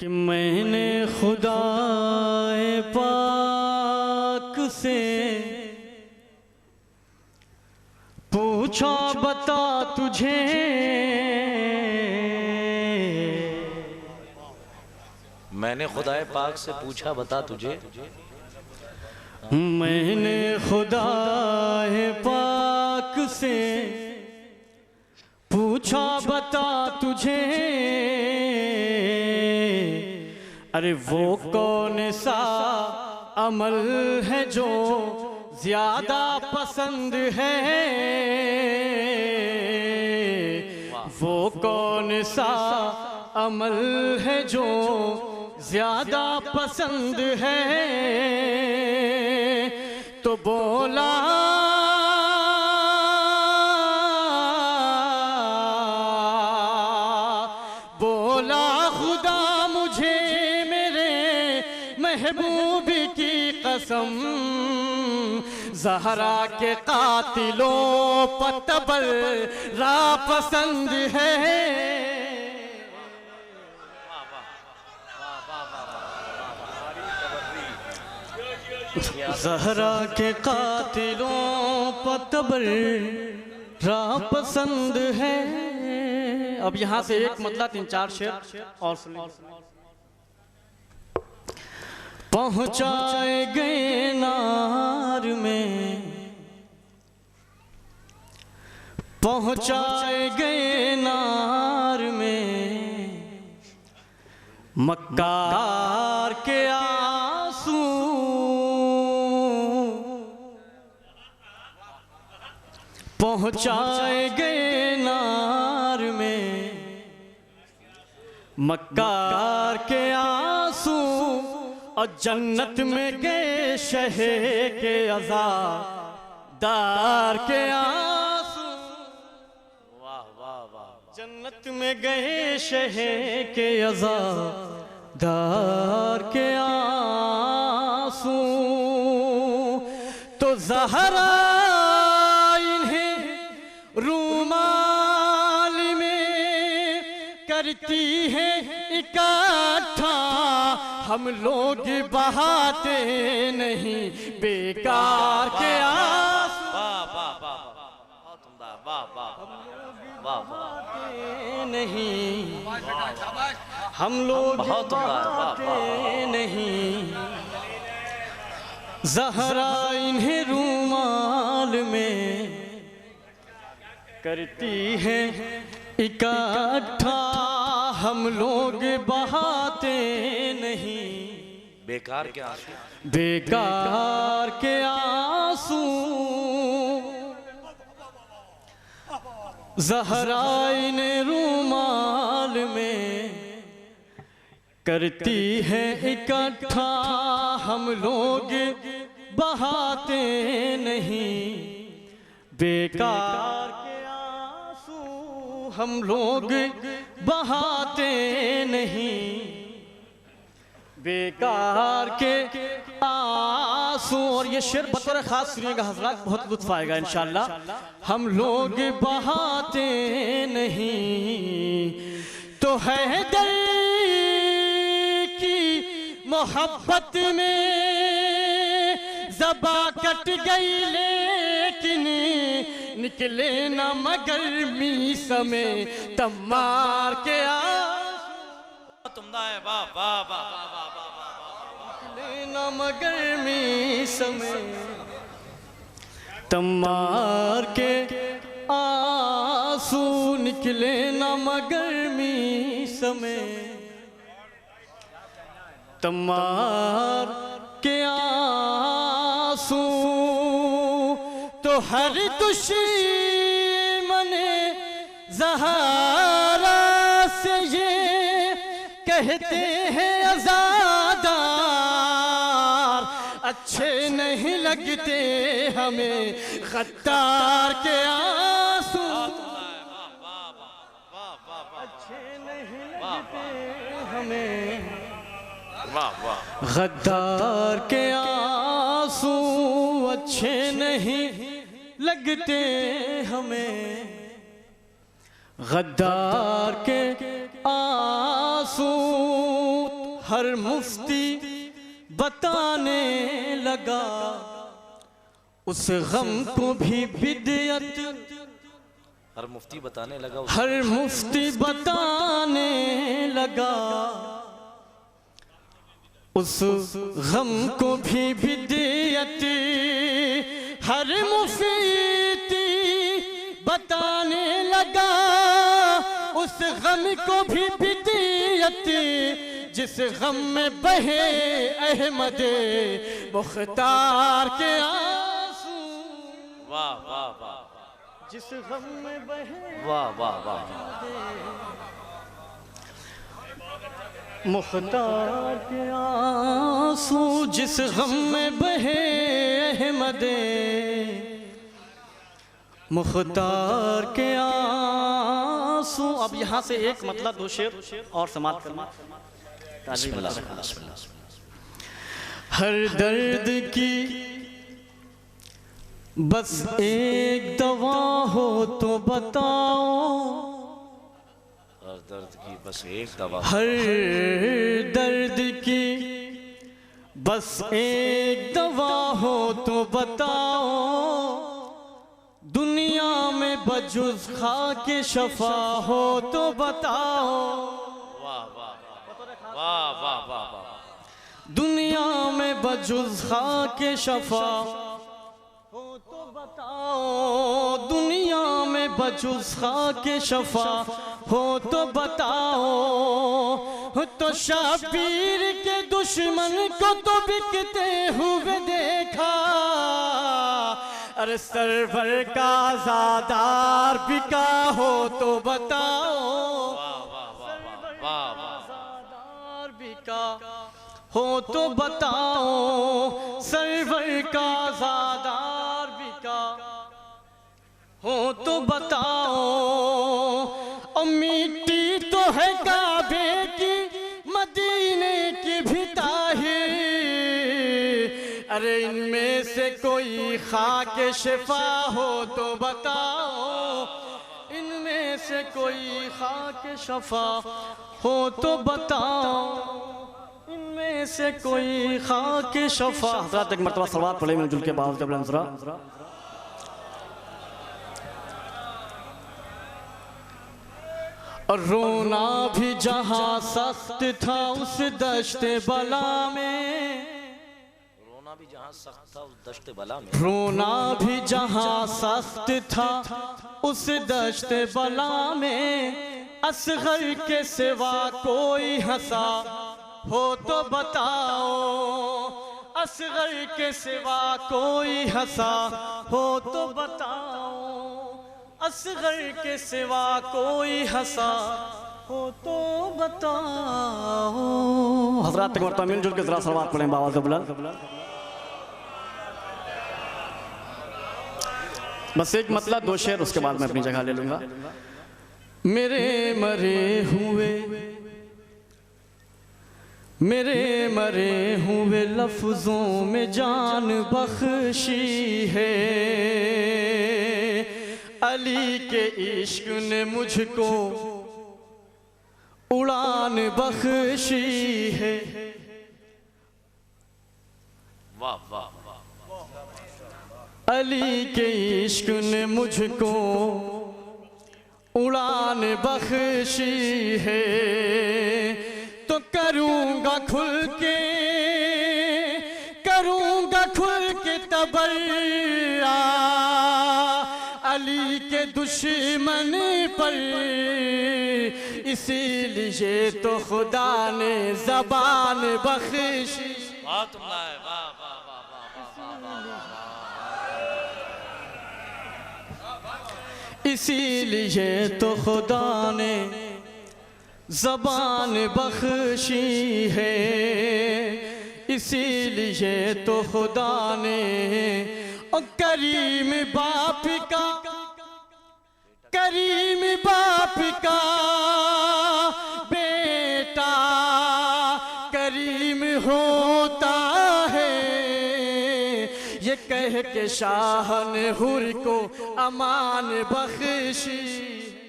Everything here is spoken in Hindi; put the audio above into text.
कि मैंने खुदाए पाक से पूछा बता तुझे, मैंने खुदाए पाक से पूछा बता तुझे, मैंने खुदाए पाक से पूछा बता तुझे, अरे वो कौन सा अमल है जो ज्यादा पसंद है, वो कौन सा अमल है जो ज्यादा पसंद है। तो बोला खुदा मुझे मेरे महबूब की कसम, ज़हरा के कातिलों पर तबर्रा पसंद है। ज़हरा के कातिलों पर तबर्रा पसंद है। अब यहाँ से एक मतलब 3-4 शेर और पहुँचाए गए नार में, पहुँचाए गए नार में मक्कार के आंसू, पहुँचाए गए नार में मक्कार के आंसू, और जन्नत में गए शहे के अज़ादार के आंसू। वाह वाह वाह, जन्नत में गए शहे के अज़ादार के आंसू। तो ज़हरा इन्हें रूमाल में करती है इकट्ठा, हम लोग बहाते नहीं बेकार के आंसू। वाह वाह वाह, बहुत उम्दा, वाह वाह वाह वाह, नहीं हम लोग बहाते नहीं। ज़हरा इन्हें रूमाल में करती है इकट्ठा, हम लोग बहाते नहीं बेकार के आंसू, बेकार के आंसू। ज़हरा इन्हें रूमाल में करती है इकट्ठा, हम लोग बहाते नहीं बेकार के आंसू, हम लोग बहाते नहीं बेकार के आंसू। और ये शेर बतौर खास सुनिएगा हज़रात, बहुत लुत्फ़ आएगा इंशाअल्लाह। हम लोग बहाते नहीं तो हैदर की मोहब्बत में ज़बा कट गई, लेकिन निकले न मगर मीस में तम्मार के आंसू। तुमदा है, वाह वाह वाह वाह वाह, निकले न मगर मीस में तम्मार के आंसू, निकले न मगर मीस में तम्मार के आंसू। तो हर दुश्मन ज़हरा से ये कहते हैं अज़ादार, अच्छे नहीं लगते हमें गद्दार के आंसू, अच्छे नहीं लगते हमें गद्दार के आंसू, अच्छे नहीं लगते हमें गद्दार के आंसू। हर मुफ्ती बताने लगा, उस गम को भी बिदअत। हर मुफ्ती बताने लगा, हर मुफ्ती बताने लगा, उस गम को भी बिदअत। हर मुफ्ती बताने लगा, उस गम को भी बिदअत। जिस गम में बहे अहमद मुख्तार के आंसू। वाह वाह वाह, जिस गम में बहे वाह वाह वाह, मुख्तार के आंसू, जिस गम में बहे अहमद मुख्तार के आंसू। अब यहाँ से एक मतलब दो शेर और समाप्त करना। हर दर्द की बस एक दवा हो तो बताओ, हर दर्द की बस एक दवा, हर दर्द की बस एक दवा हो तो बताओ, दुनिया में बजुज़ खाके शफा हो तो बताओ। वाह वाह वाह वाह वाह वाह, दुनिया में बजुज़ खाके शफा हो तो बताओ, दुनिया में बजुज़ खाके शफा हो तो बताओ। तो शबीर के दुश्मन को तो बिकते हुए देखा, अरे सरवर का ज़ादार बिका हो तो बताओ। ज़ादार बिका हो तो बताओ, सरवर का ज़ादार बिका हो तो बताओ। और मिट्टी तो है काबे की, मदीने की भी ताहिर, अरे इनमें से कोई खाके शिफा हो तो बताओ, इनमें से कोई खाके शफा हो तो बताओ, इनमें से कोई खाके शफा। हज़रात एक मरतबा सलवात पढ़े मिलजुल के बाद जब लंजरा। और रोना भी जहाँ सख्त था उस दश्ते बला में, रोना भी जहाँ सख्त था उस दश्ते बला में, रोना भी जहाँ सख्त था उस दश्ते बला में, असगर के सिवा कोई हंसा हो तो बताओ, असगर के सिवा कोई हंसा हो तो बताओ, असगर के सिवा कोई हंसा हो तो बताओ। हज़रात तक मरतबा मिलजुल के ज़रा सलवात पढ़ें बाबा से बुलंद। बस एक मतलब दो शेर, उसके बाद मैं अपनी जगह ले लूंगा। मेरे मरे हुए, मेरे मरे हुए लफ्ज़ों में जान बख्शी है, अली के इश्क ने मुझको उड़ान बख्शी है। वाह वाह, अली के इश्क ने मुझको उड़ान बख्शी है, तो करूँगा खुल के, करूँगा खुल के तबर्रा अली के दुश्मन पर, इसीलिए तो खुदा ने ज़बान बख्शी। वाह तुम लाए, वाह वाह वाह वाह वाह वाह, इसीलिए तो खुदा ने ज़बान बख्शी है, इसीलिए तो खुदा ने और करीम बाप का, करीम बाप का बेटा करीम होता है, ये कह के शाह ने हुर को अमान बख्शी।